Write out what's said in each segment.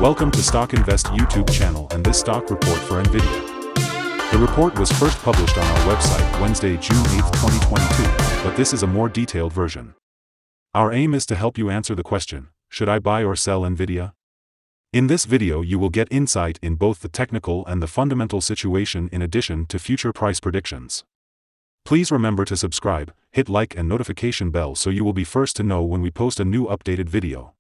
Welcome to StockInvest YouTube channel and this stock report for Nvidia. The report was first published on our website Wednesday, June 8, 2022, but this is a more detailed version. Our aim is to help you answer the question, should I buy or sell Nvidia? In this video you will get insight in both the technical and the fundamental situation in addition to future price predictions. Please remember to subscribe, hit like and notification bell so you will be first to know when we post a new updated video.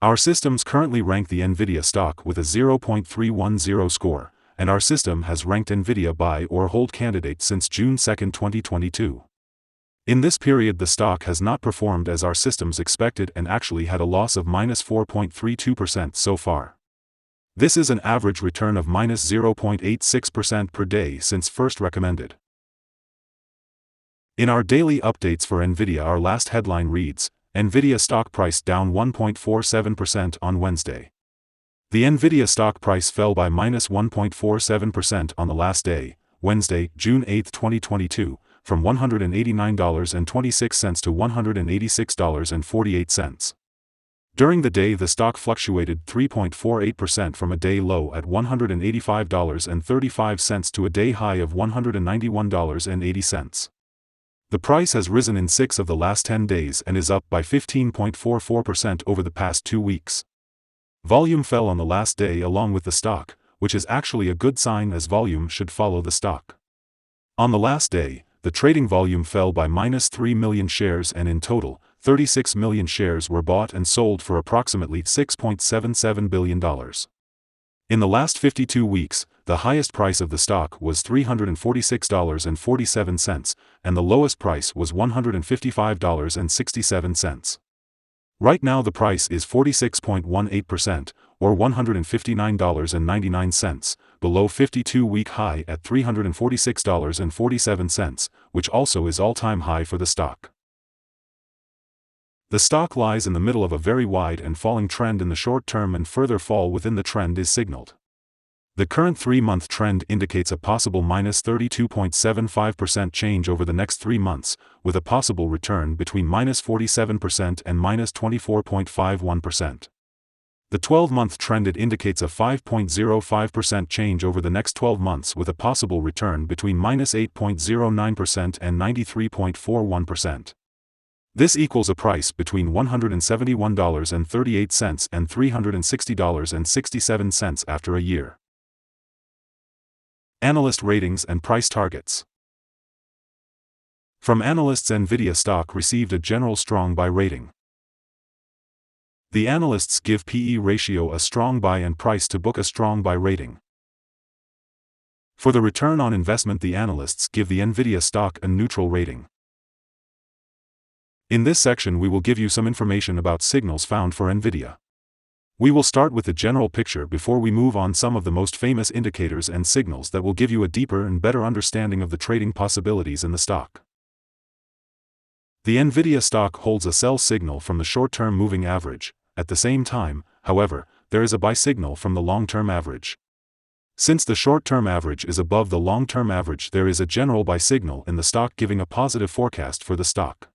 Our systems currently rank the Nvidia stock with a 0.310 score, and our system has ranked Nvidia buy or hold candidate since June 2, 2022. In this period the stock has not performed as our systems expected and actually had a loss of -4.32% so far. This is an average return of -0.86% per day since first recommended. In our daily updates for Nvidia, our last headline reads, Nvidia stock price down 1.47% on Wednesday. The Nvidia stock price fell by -1.47% on the last day, Wednesday, June 8, 2022, from $189.26 to $186.48. During the day the stock fluctuated 3.48% from a day low at $185.35 to a day high of $191.80. The price has risen in 6 of the last 10 days and is up by 15.44% over the past 2 weeks. Volume fell on the last day along with the stock, which is actually a good sign as volume should follow the stock. On the last day, the trading volume fell by -3 million shares and in total, 36 million shares were bought and sold for approximately $6.77 billion. In the last 52 weeks, the highest price of the stock was $346.47, and the lowest price was $155.67. Right now the price is 46.18%, or $159.99, below 52-week high at $346.47, which also is all-time high for the stock. The stock lies in the middle of a very wide and falling trend in the short term, and further fall within the trend is signaled. The current 3-month trend indicates a possible -32.75% change over the next 3 months, with a possible return between -47% and -24.51%. The 12-month trend indicates a 5.05% change over the next 12 months with a possible return between -8.09% and 93.41%. This equals a price between $171.38 and $360.67 after a year. Analyst ratings and price targets. From analysts, Nvidia stock received a general strong buy rating. The analysts give PE ratio a strong buy and price to book a strong buy rating. For the return on investment, the analysts give the Nvidia stock a neutral rating. In this section we will give you some information about signals found for Nvidia. We will start with the general picture before we move on some of the most famous indicators and signals that will give you a deeper and better understanding of the trading possibilities in the stock. The Nvidia stock holds a sell signal from the short-term moving average. At the same time, however, there is a buy signal from the long-term average. Since the short-term average is above the long-term average, there is a general buy signal in the stock giving a positive forecast for the stock.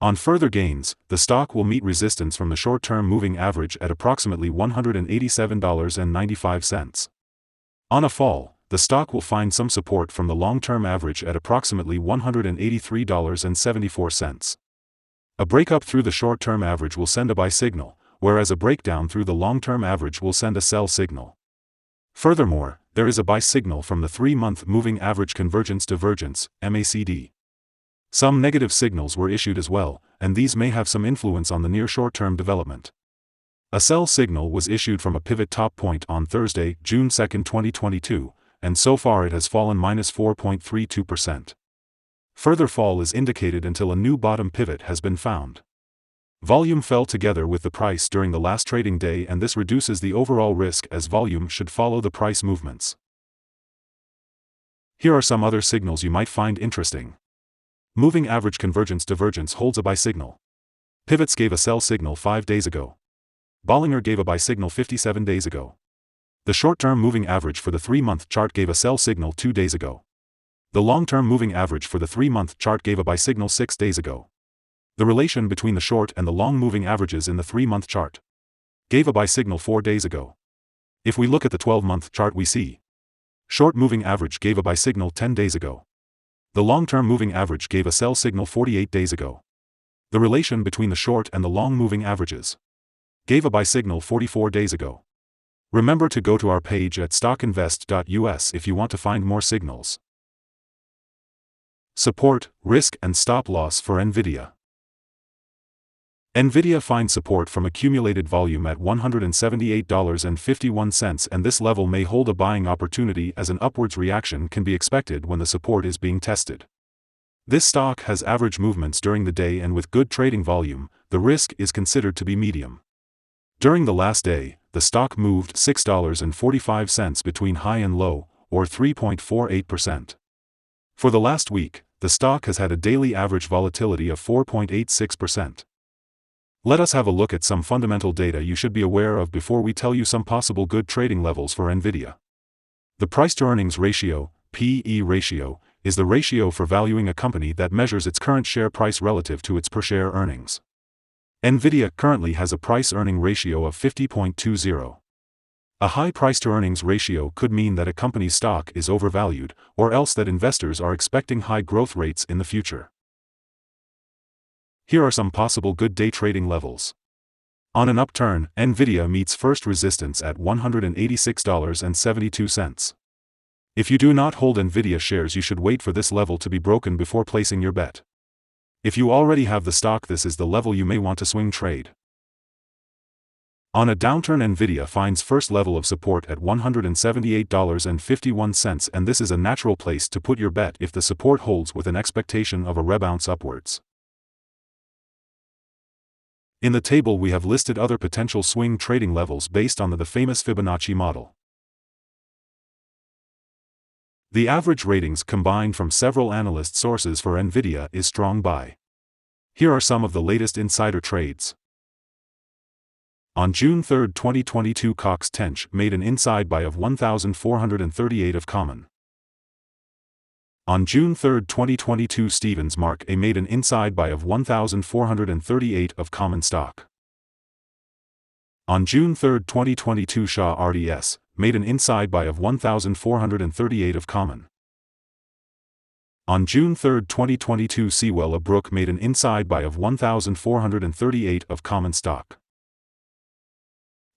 On further gains, the stock will meet resistance from the short-term moving average at approximately $187.95. On a fall, the stock will find some support from the long-term average at approximately $183.74. A breakup through the short-term average will send a buy signal, whereas a breakdown through the long-term average will send a sell signal. Furthermore, there is a buy signal from the 3-month moving average convergence divergence, MACD. Some negative signals were issued as well, and these may have some influence on the near short-term development. A sell signal was issued from a pivot top point on Thursday, June 2, 2022, and so far it has fallen -4.32%. Further fall is indicated until a new bottom pivot has been found. Volume fell together with the price during the last trading day, and this reduces the overall risk as volume should follow the price movements. Here are some other signals you might find interesting. Moving average convergence divergence holds a buy signal. Pivots gave a sell signal 5 days ago. Bollinger gave a buy signal 57 days ago. The short-term moving average for the 3-month chart gave a sell signal 2 days ago. The long-term moving average for the 3-month chart gave a buy signal 6 days ago. The relation between the short and the long moving averages in the 3-month chart gave a buy signal 4 days ago. If we look at the 12-month chart, we see short moving average gave a buy signal 10 days ago. The long-term moving average gave a sell signal 48 days ago. The relation between the short and the long moving averages gave a buy signal 44 days ago. Remember to go to our page at StockInvest.us if you want to find more signals. Support, risk and stop loss for Nvidia. Nvidia finds support from accumulated volume at $178.51, and this level may hold a buying opportunity as an upwards reaction can be expected when the support is being tested. This stock has average movements during the day, and with good trading volume, the risk is considered to be medium. During the last day, the stock moved $6.45 between high and low, or 3.48%. For the last week, the stock has had a daily average volatility of 4.86%. Let us have a look at some fundamental data you should be aware of before we tell you some possible good trading levels for Nvidia. The price-to-earnings ratio, P/E ratio, is the ratio for valuing a company that measures its current share price relative to its per-share earnings. Nvidia currently has a price-earning ratio of 50.20. A high price-to-earnings ratio could mean that a company's stock is overvalued, or else that investors are expecting high growth rates in the future. Here are some possible good day trading levels. On an upturn, Nvidia meets first resistance at $186.72. If you do not hold Nvidia shares, you should wait for this level to be broken before placing your bet. If you already have the stock, this is the level you may want to swing trade. On a downturn, Nvidia finds first level of support at $178.51, and this is a natural place to put your bet if the support holds with an expectation of a rebound upwards. In the table we have listed other potential swing trading levels based on the famous Fibonacci model. The average ratings combined from several analyst sources for Nvidia is strong buy. Here are some of the latest insider trades. On June 3, 2022, Cox Tench made an inside buy of 1,438 of common. On June 3, 2022, Stevens Mark A made an inside buy of 1,438 of common stock. On June 3, 2022, Shaw RDS made an inside buy of 1,438 of common. On June 3, 2022, Sewell Brook made an inside buy of 1,438 of common stock.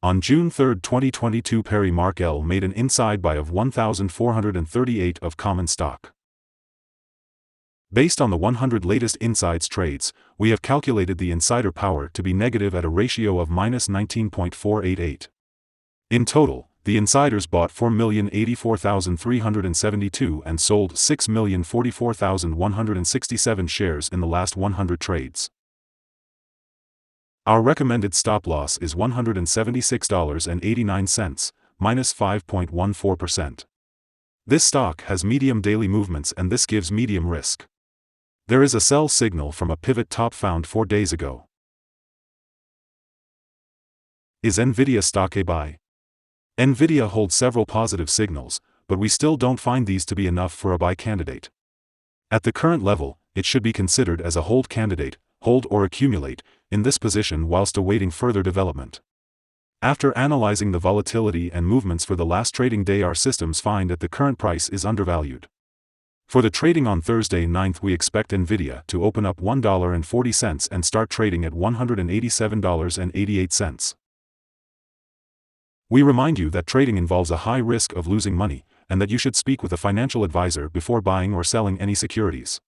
On June 3, 2022, Perry Mark L made an inside buy of 1,438 of common stock. Based on the 100 latest insides trades, we have calculated the insider power to be negative at a ratio of -19.488. In total, the insiders bought 4,084,372 and sold 6,044,167 shares in the last 100 trades. Our recommended stop loss is $176.89, -5.14%. This stock has medium daily movements, and this gives medium risk. There is a sell signal from a pivot top found 4 days ago. Is Nvidia stock a buy? Nvidia holds several positive signals, but we still don't find these to be enough for a buy candidate. At the current level, it should be considered as a hold candidate, hold or accumulate, in this position whilst awaiting further development. After analyzing the volatility and movements for the last trading day, our systems find that the current price is undervalued. For the trading on Thursday 9th, we expect Nvidia to open up $1.40 and start trading at $187.88. We remind you that trading involves a high risk of losing money, and that you should speak with a financial advisor before buying or selling any securities.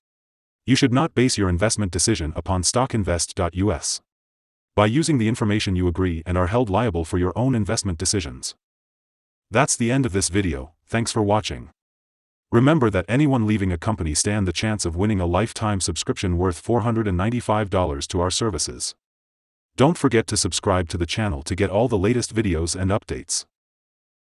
You should not base your investment decision upon StockInvest.us. By using the information, you agree and are held liable for your own investment decisions. That's the end of this video. Thanks for watching. Remember that anyone leaving a company stand the chance of winning a lifetime subscription worth $495 to our services. Don't forget to subscribe to the channel to get all the latest videos and updates.